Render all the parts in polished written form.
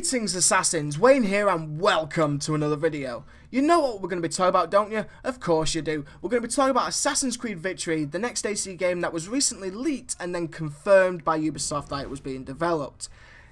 Greetings Assassins, Wayne here and welcome to another video. You know what we're going to be talking about, don't you? Of course you do. We're going to be talking about Assassin's Creed Victory, the next AC game that was recently leaked and then confirmed by Ubisoft that it was being developed.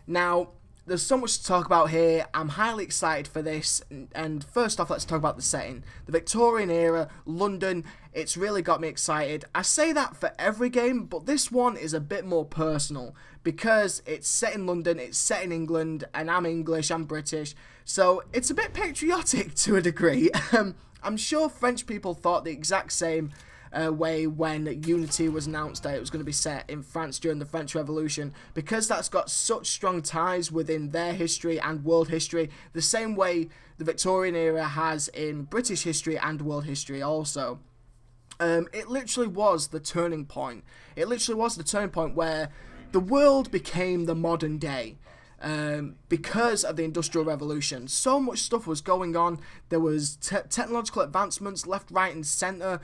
Now, there's so much to talk about here. I'm highly excited for this, and first off, let's talk about the setting. The Victorian era, London, it's really got me excited. I say that for every game, but this one is a bit more personal because it's set in London, it's set in England, and I'm English, I'm British, so it's a bit patriotic to a degree. I'm sure French people thought the exact same way when Unity was announced that it was going to be set in France during the French Revolution, because that's got such strong ties within their history and world history, the same way the Victorian era has in British history and world history also. It literally was the turning point. It literally was the turning point where the world became the modern day. Because of the Industrial Revolution. So much stuff was going on. There was technological advancements left, right and centre.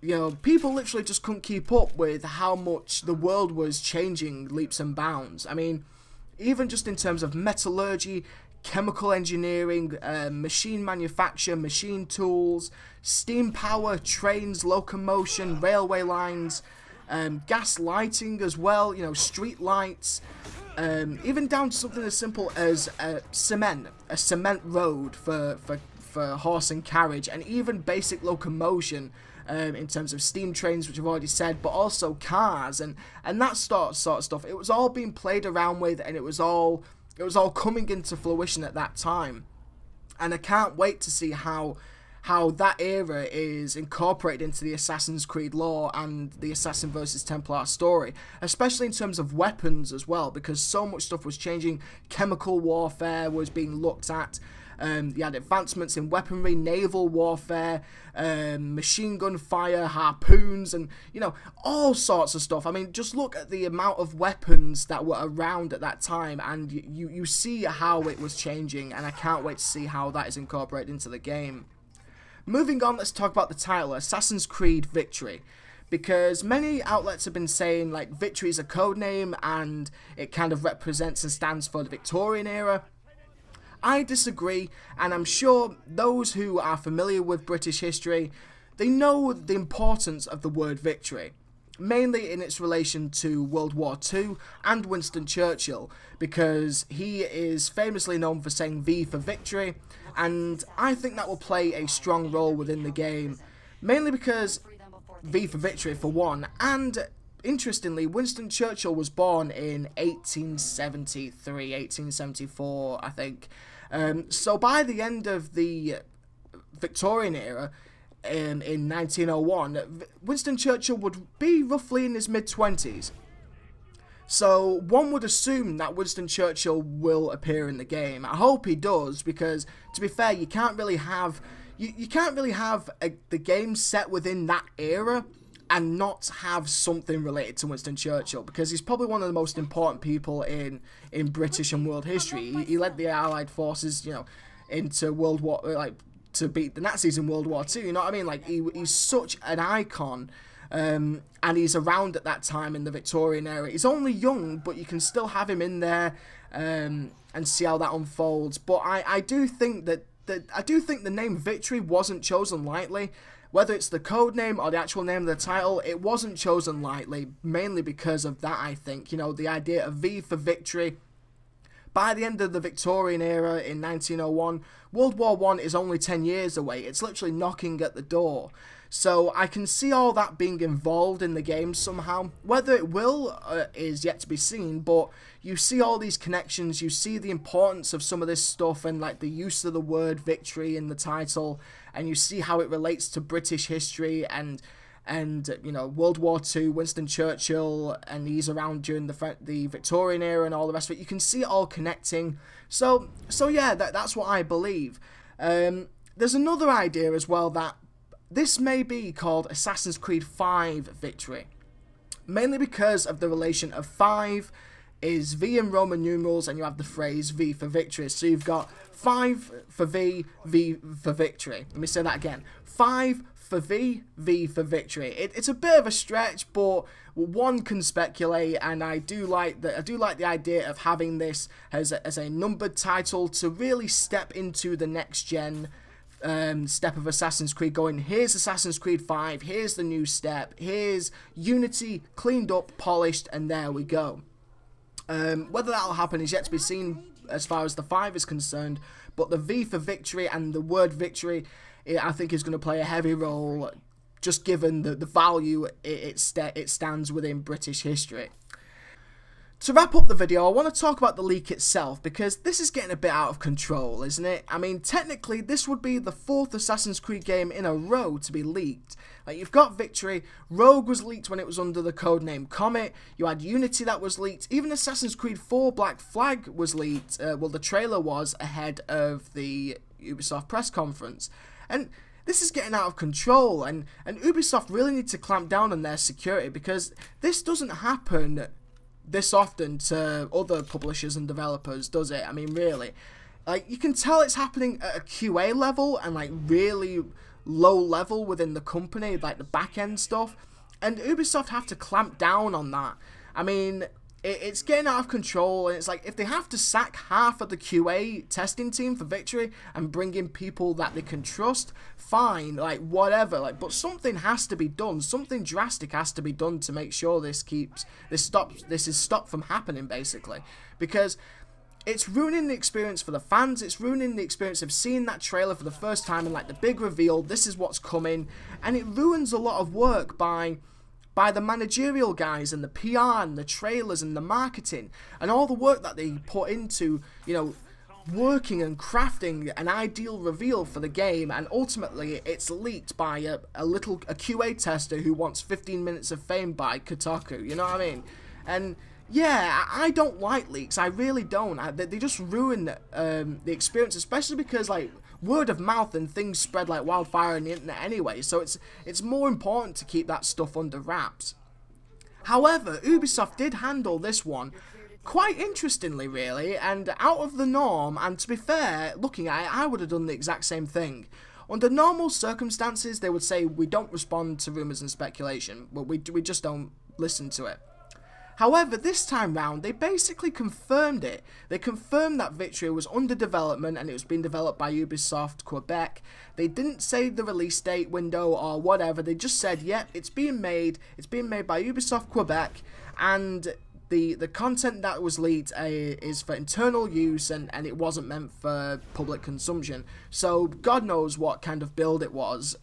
You know, people literally just couldn't keep up with how much the world was changing leaps and bounds. I mean, even just in terms of metallurgy, chemical engineering, machine manufacture, machine tools, steam power, trains, locomotion, railway lines, gas lighting as well, you know, street lights, even down to something as simple as a cement road for horse and carriage, and even basic locomotion. In terms of steam trains, which I've already said, but also cars and that sort of stuff. It was all being played around with, and it was all coming into fruition at that time. And I can't wait to see how that era is incorporated into the Assassin's Creed lore and the Assassin versus Templar story, especially in terms of weapons as well, because so much stuff was changing. Chemical warfare was being looked at. You had advancements in weaponry, naval warfare, machine gun fire, harpoons, and, you know, all sorts of stuff. I mean, just look at the amount of weapons that were around at that time, and you see how it was changing, and I can't wait to see how that is incorporated into the game. Moving on, let's talk about the title, Assassin's Creed Victory. Because many outlets have been saying, like, Victory is a code name, and it kind of represents and stands for the Victorian era. I disagree, and I'm sure those who are familiar with British history, they know the importance of the word victory, mainly in its relation to World War II and Winston Churchill, because he is famously known for saying V for victory, and I think that will play a strong role within the game, mainly because V for victory for one, and interestingly, Winston Churchill was born in 1873, 1874, I think. So by the end of the Victorian era, in 1901, Winston Churchill would be roughly in his mid-20s. So one would assume that Winston Churchill will appear in the game. I hope he does, because to be fair, you can't really have the game set within that era and not have something related to Winston Churchill, because he's probably one of the most important people in British and world history. He led the Allied forces, you know, into World War, like, to beat the Nazis in World War II. You know what I mean? Like, he's such an icon, and he's around at that time in the Victorian era. He's only young, but you can still have him in there, and see how that unfolds. But I do think that the name Victory wasn't chosen lightly. Whether it's the code name or the actual name of the title, it wasn't chosen lightly, mainly because of that, I think. You know, the idea of V for victory. By the end of the Victorian era in 1901, World War I is only 10 years away. It's literally knocking at the door. So I can see all that being involved in the game somehow. Whether it will is yet to be seen, but you see all these connections, you see the importance of some of this stuff and, like, the use of the word victory in the title, and you see how it relates to British history and you know, World War II, Winston Churchill, and he's around during the Victorian era and all the rest of it. You can see it all connecting. So yeah, that's what I believe. There's another idea as well, that this may be called Assassin's Creed 5 Victory, mainly because of the relation of 5 is V in Roman numerals, and you have the phrase V for victory. So you've got 5 for V, V for victory. Let me say that again. 5 for V, V for victory. It's a bit of a stretch, but one can speculate, and I do like the idea of having this as a numbered title to really step into the next gen step of Assassin's Creed, going, here's Assassin's Creed 5, here's the new step, here's Unity cleaned up, polished, and there we go. Whether that'll happen is yet to be seen as far as the 5 is concerned, but the V for victory and the word victory, I think, is going to play a heavy role, just given the value it stands within British history. To wrap up the video, I want to talk about the leak itself, because this is getting a bit out of control, isn't it? I mean, technically, this would be the 4th Assassin's Creed game in a row to be leaked. Like, you've got Victory, Rogue was leaked when it was under the codename Comet, you had Unity that was leaked, even Assassin's Creed 4 Black Flag was leaked, well, the trailer was ahead of the Ubisoft press conference. And this is getting out of control, and Ubisoft really need to clamp down on their security, because this doesn't happen this often to other publishers and developers, does it? I mean, really, like, you can tell it's happening at a QA level and like really low level within the company, like the back end stuff, and Ubisoft have to clamp down on that. I mean, it's getting out of control, and it's like, if they have to sack half of the QA testing team for Victory and bring in people that they can trust, fine, like, whatever, like, but something has to be done, something drastic has to be done to make sure this is stopped from happening, basically, because it's ruining the experience for the fans, it's ruining the experience of seeing that trailer for the first time and like the big reveal, this is what's coming, and it ruins a lot of work by the managerial guys and the PR and the trailers and the marketing and all the work that they put into, you know, working and crafting an ideal reveal for the game, and ultimately it's leaked by a QA tester who wants 15 minutes of fame by Kotaku, you know what I mean? And yeah, I don't like leaks, I really don't. They just ruin the experience, especially because, like, word of mouth and things spread like wildfire on the internet anyway, so it's more important to keep that stuff under wraps. However, Ubisoft did handle this one quite interestingly, really, and out of the norm, and to be fair, looking at it, I would have done the exact same thing. Under normal circumstances, they would say, we don't respond to rumours and speculation, but we just don't listen to it. However, this time round, they basically confirmed it. They confirmed that Victory was under development and it was being developed by Ubisoft Quebec. They didn't say the release date window or whatever. They just said, yep, it's being made. It's being made by Ubisoft Quebec, and the content that was leaked is for internal use, and it wasn't meant for public consumption. So God knows what kind of build it was.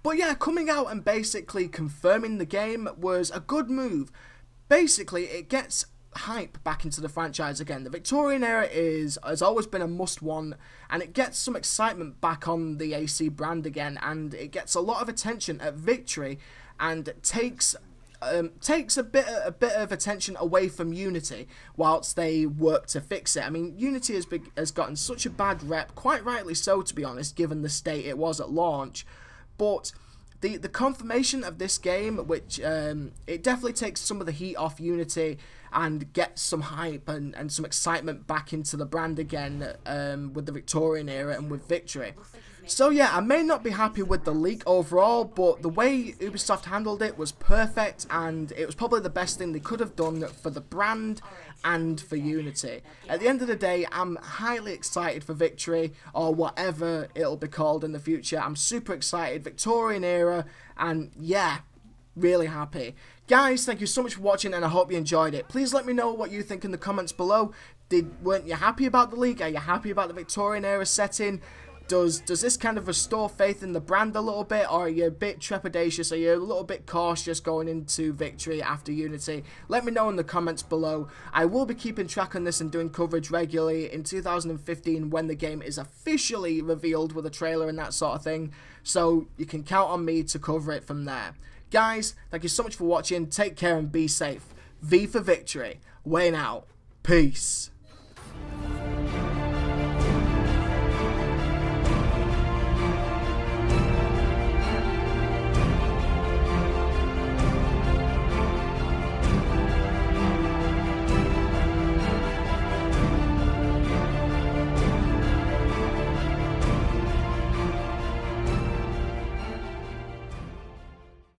But yeah, coming out and basically confirming the game was a good move. Basically, it gets hype back into the franchise again. The Victorian era has always been a must-one, and it gets some excitement back on the AC brand again, and it gets a lot of attention at Victory, and takes a bit of attention away from Unity whilst they work to fix it. I mean, Unity has gotten such a bad rep, quite rightly so, to be honest, given the state it was at launch. But the confirmation of this game, which it definitely takes some of the heat off Unity and gets some hype and some excitement back into the brand again with the Victorian era and with Victory. So yeah, I may not be happy with the leak overall, but the way Ubisoft handled it was perfect, and it was probably the best thing they could have done for the brand and for Unity. At the end of the day, I'm highly excited for Victory, or whatever it'll be called in the future. I'm super excited, Victorian era, and yeah, really happy. Guys, thank you so much for watching, and I hope you enjoyed it. Please let me know what you think in the comments below. Weren't you happy about the leak? Are you happy about the Victorian era setting? Does this kind of restore faith in the brand a little bit, or are you a bit trepidatious? Are you a little bit cautious going into Victory after Unity? Let me know in the comments below. I will be keeping track on this and doing coverage regularly in 2015 when the game is officially revealed with a trailer and that sort of thing. So you can count on me to cover it from there. Guys, thank you so much for watching. Take care and be safe. V for Victory. Wayne out. Peace.